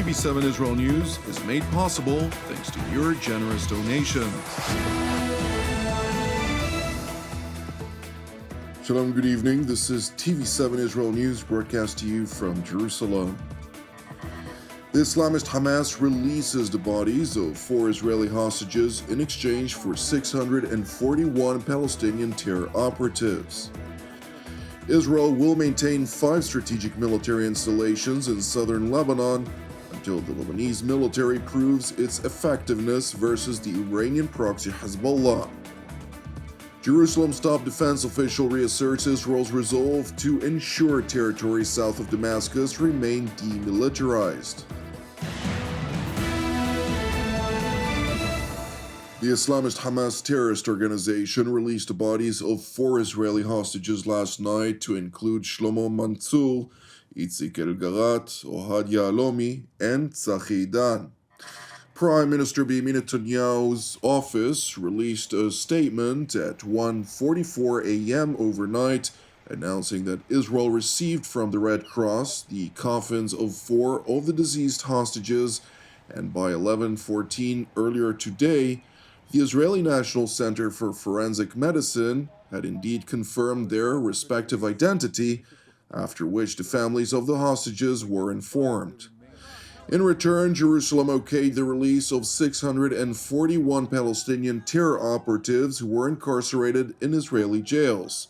TV7 Israel News is made possible thanks to your generous donations. Shalom, good evening. This is TV7 Israel News broadcast to you from Jerusalem. The Islamist Hamas releases the bodies of 4 Israeli hostages in exchange for 641 Palestinian terror operatives. Israel will maintain 5 strategic military installations in Southern Lebanon until the Lebanese military proves its effectiveness versus the Iranian-proxy Hezbollah. Jerusalem's top defense official reasserts Israel's resolve to ensure territories south of Damascus remain de-militarized. The Islamist Hamas terrorist organization released the bodies of 4 Israeli hostages last night to include Shlomo Mansour, Itzik El-Garat, Ohad Yahalomi, and Tzachi Dan. Prime Minister Benjamin Netanyahu's office released a statement at 1:44 a.m. overnight announcing that Israel received from the Red Cross the coffins of 4 of the deceased hostages, and by 11:14 earlier today, the Israeli National Center for Forensic Medicine had indeed confirmed their respective identity, after which the families of the hostages were informed. In return, Jerusalem okayed the release of 641 Palestinian terror operatives who were incarcerated in Israeli jails.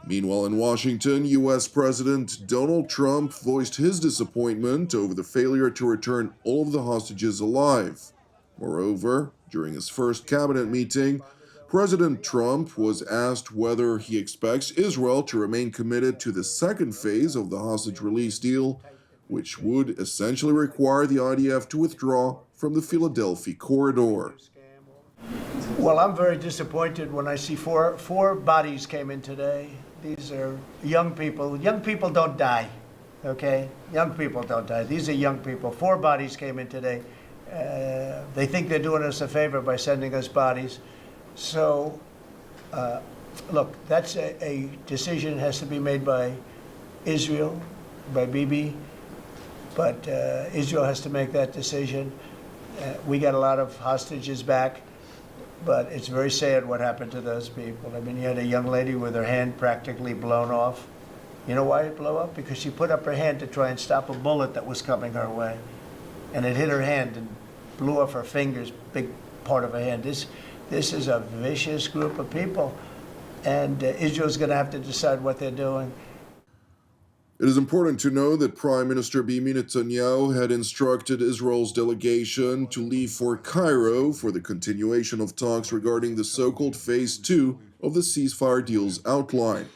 Meanwhile, in Washington, U.S. President Donald Trump voiced his disappointment over the failure to return all of the hostages alive. Moreover, during his first cabinet meeting, President Trump was asked whether he expects Israel to remain committed to the second phase of the hostage release deal, which would essentially require the IDF to withdraw from the Philadelphia corridor. Well, I'm very disappointed when I see four bodies came in today. These are young people. Young people don't die, okay? Young people don't die. These are young people. 4 bodies came in today. They think they're doing us a favor by sending us bodies. So, look, that's a decision has to be made by Israel, by Bibi, but Israel has to make that decision. We got a lot of hostages back, but it's very sad what happened to those people. I mean, you had a young lady with her hand practically blown off. You know why it blew up? Because she put up her hand to try and stop a bullet that was coming her way, and it hit her hand and blew off her fingers, big part of her hand. This is a vicious group of people, and Israel's going to have to decide what they're doing. It is important to know that Prime Minister Benjamin Netanyahu had instructed Israel's delegation to leave for Cairo for the continuation of talks regarding the so-called Phase 2 of the ceasefire deal's outline.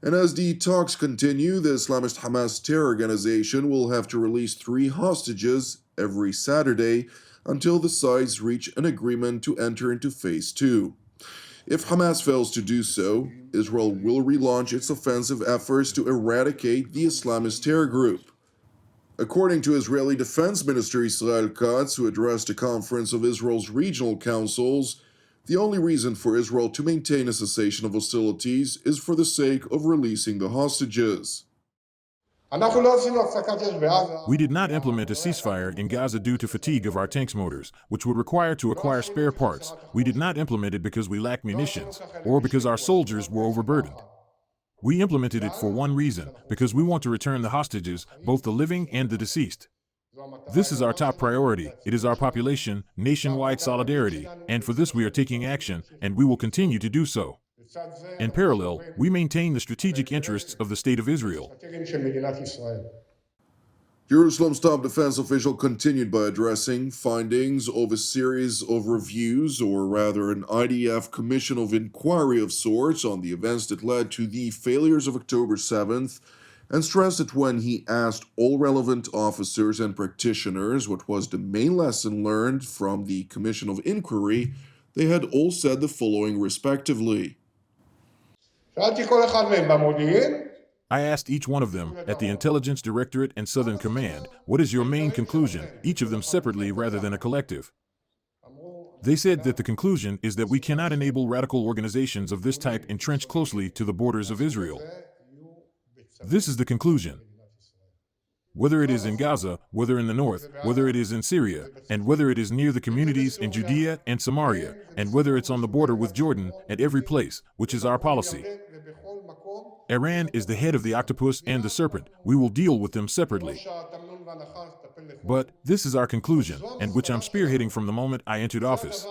And as the talks continue, the Islamist Hamas terror organization will have to release 3 hostages every Saturday until the sides reach an agreement to enter into Phase 2. If Hamas fails to do so, Israel will relaunch its offensive efforts to eradicate the Islamist terror group. According to Israeli Defense Minister Israel Katz, who addressed a conference of Israel's regional councils, the only reason for Israel to maintain a cessation of hostilities is for the sake of releasing the hostages. We did not implement a ceasefire in Gaza due to fatigue of our tanks motors, which would require to acquire spare parts. We did not implement it because we lacked munitions, or because our soldiers were overburdened. We implemented it for one reason, because we want to return the hostages, both the living and the deceased. This is our top priority. It is our population, nationwide solidarity, and for this we are taking action, and we will continue to do so. In parallel, we maintain the strategic interests of the State of Israel. Jerusalem's top defense official continued by addressing findings of a series of reviews, or rather an IDF commission of inquiry of sorts, on the events that led to the failures of October 7th, and stressed that when he asked all relevant officers and practitioners what was the main lesson learned from the commission of inquiry, they had all said the following respectively. I asked each one of them, at the Intelligence Directorate and Southern Command, what is your main conclusion, each of them separately rather than a collective? They said that the conclusion is that we cannot enable radical organizations of this type entrenched closely to the borders of Israel. This is the conclusion. whether it is in Gaza, whether in the north, whether it is in Syria, and whether it is near the communities in Judea and Samaria, and whether it's on the border with Jordan, at every place, which is our policy. Iran is the head of the octopus and the serpent. We will deal with them separately. But this is our conclusion, and which I'm spearheading from the moment I entered office.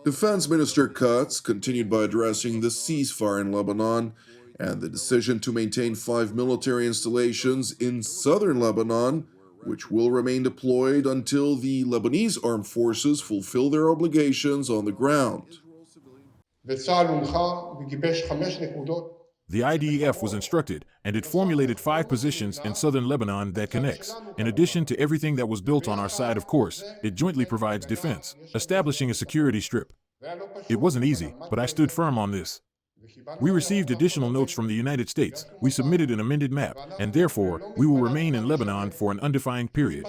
Defense Minister Katz continued by addressing the ceasefire in Lebanon and the decision to maintain 5 military installations in southern Lebanon, which will remain deployed until the Lebanese armed forces fulfill their obligations on the ground. The IDF was instructed, and it formulated 5 positions in southern Lebanon that connects. In addition to everything that was built on our side, of course, it jointly provides defense, establishing a security strip. It wasn't easy, but I stood firm on this. We received additional notes from the United States. We submitted an amended map, and therefore, we will remain in Lebanon for an undefined period.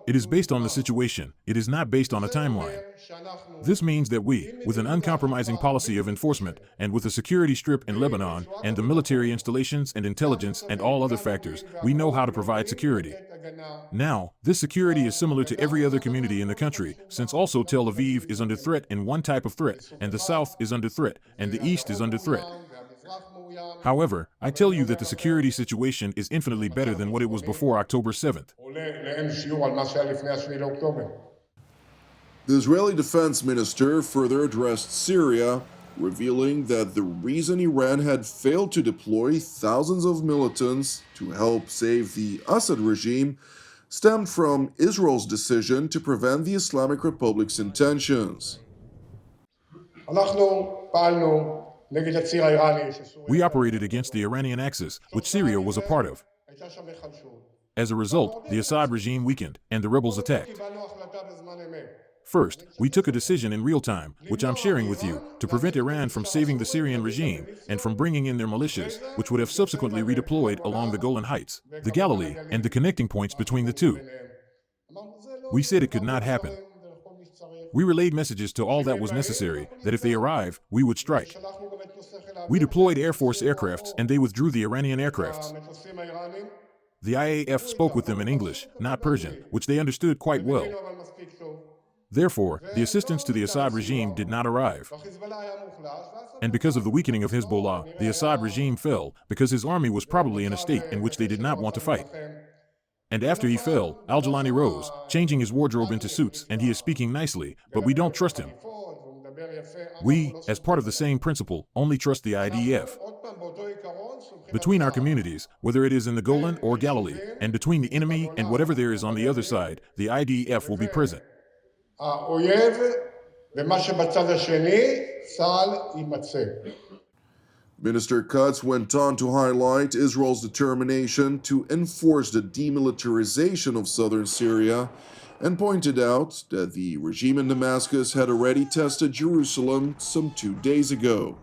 It is based on the situation. It is not based on a timeline. This means that we, with an uncompromising policy of enforcement, and with a security strip in Lebanon, and the military installations and intelligence and all other factors, we know how to provide security. Now, this security is similar to every other community in the country, since also Tel Aviv is under threat in one type of threat, and the South is under threat, and the East is under threat. However, I tell you that the security situation is infinitely better than what it was before October 7th. The Israeli defense minister further addressed Syria, revealing that the reason Iran had failed to deploy thousands of militants to help save the Assad regime stemmed from Israel's decision to prevent the Islamic Republic's intentions. We operated against the Iranian axis, which Syria was a part of. As a result, the Assad regime weakened, and the rebels attacked. First, we took a decision in real time, which I'm sharing with you, to prevent Iran from saving the Syrian regime and from bringing in their militias, which would have subsequently redeployed along the Golan Heights, the Galilee, and the connecting points between the two. We said it could not happen. We relayed messages to all that was necessary, that if they arrive, we would strike. We deployed Air Force aircrafts, and they withdrew the Iranian aircrafts. The IAF spoke with them in English, not Persian, which they understood quite well. Therefore, the assistance to the Assad regime did not arrive. And because of the weakening of Hezbollah, the Assad regime fell, because his army was probably in a state in which they did not want to fight. And after he fell, al-Jilani rose, changing his wardrobe into suits, and he is speaking nicely, but we don't trust him. We, as part of the same principle, only trust the IDF. Between our communities, whether it is in the Golan or Galilee, and between the enemy and whatever there is on the other side, the IDF will be present. Minister Katz went on to highlight Israel's determination to enforce the demilitarization of southern Syria and pointed out that the regime in Damascus had already tested Jerusalem some 2 days ago.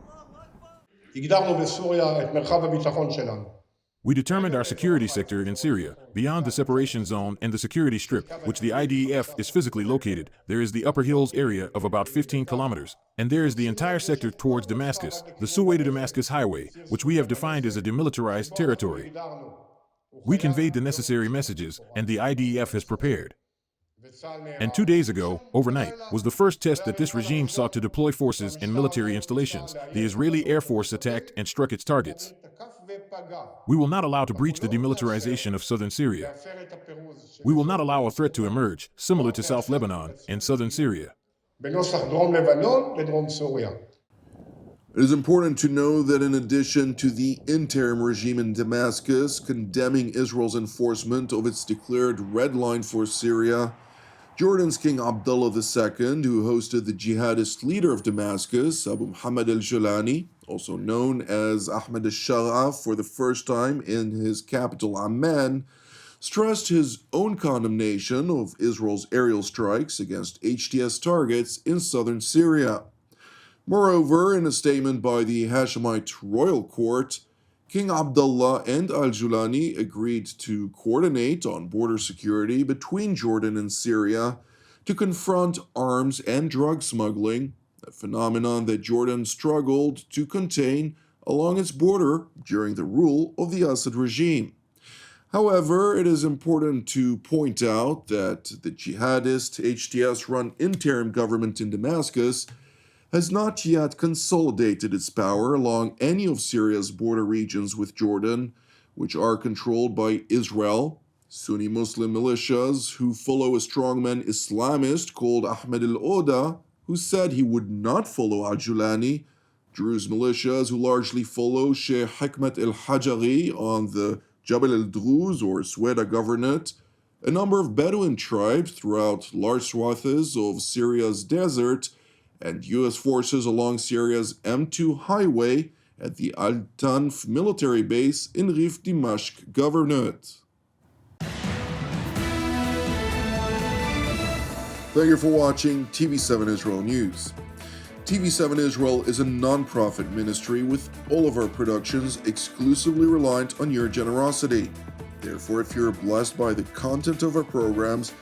We determined our security sector in Syria, beyond the separation zone and the security strip, which the IDF is physically located. There is the Upper Hills area of about 15 kilometers, and there is the entire sector towards Damascus, the Suway to Damascus highway, which we have defined as a demilitarized territory. We conveyed the necessary messages, and the IDF has prepared. And 2 days ago, overnight, was the first test that this regime sought to deploy forces in military installations. The Israeli Air Force attacked and struck its targets. We will not allow to breach the demilitarization of southern Syria. We will not allow a threat to emerge, similar to South Lebanon and southern Syria. It is important to know that in addition to the interim regime in Damascus condemning Israel's enforcement of its declared red line for Syria, Jordan's King Abdullah II, who hosted the jihadist leader of Damascus, Abu Muhammad al-Julani, also known as Ahmed al-Sharaf, for the first time in his capital Amman, stressed his own condemnation of Israel's aerial strikes against HTS targets in southern Syria. Moreover, in a statement by the Hashemite royal court, King Abdullah and al-Julani agreed to coordinate on border security between Jordan and Syria to confront arms and drug smuggling, a phenomenon that Jordan struggled to contain along its border during the rule of the Assad regime. However, it is important to point out that the jihadist HTS-run interim government in Damascus has not yet consolidated its power along any of Syria's border regions with Jordan, which are controlled by Israel, Sunni Muslim militias who follow a strongman Islamist called Ahmed al-Oda, who said he would not follow al-Julani, Druze militias who largely follow Sheikh Hikmet el-Hajari on the Jabal el-Druz or Sweda governorate, a number of Bedouin tribes throughout large swathes of Syria's desert, and U.S. forces along Syria's M2 highway at the Al-Tanf military base in Rif Dimashq governorate. Thank you for watching TV7 Israel News. TV7 Israel is a non-profit ministry with all of our productions exclusively reliant on your generosity. Therefore, if you're blessed by the content of our programs,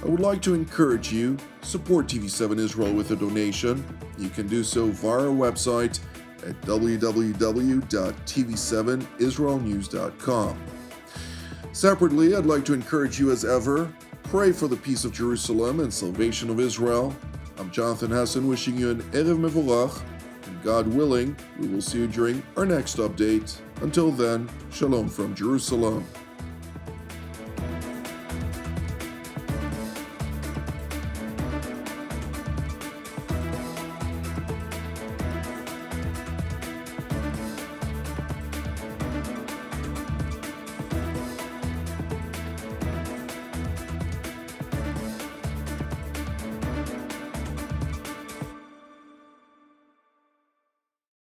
I would like to encourage you to support TV7 Israel with a donation. You can do so via our website at www.tv7israelnews.com. Separately, I'd like to encourage you as ever, pray for the peace of Jerusalem and salvation of Israel. I'm Jonathan Hassan wishing you an Erev Mevorach, and God willing, we will see you during our next update. Until then, Shalom from Jerusalem.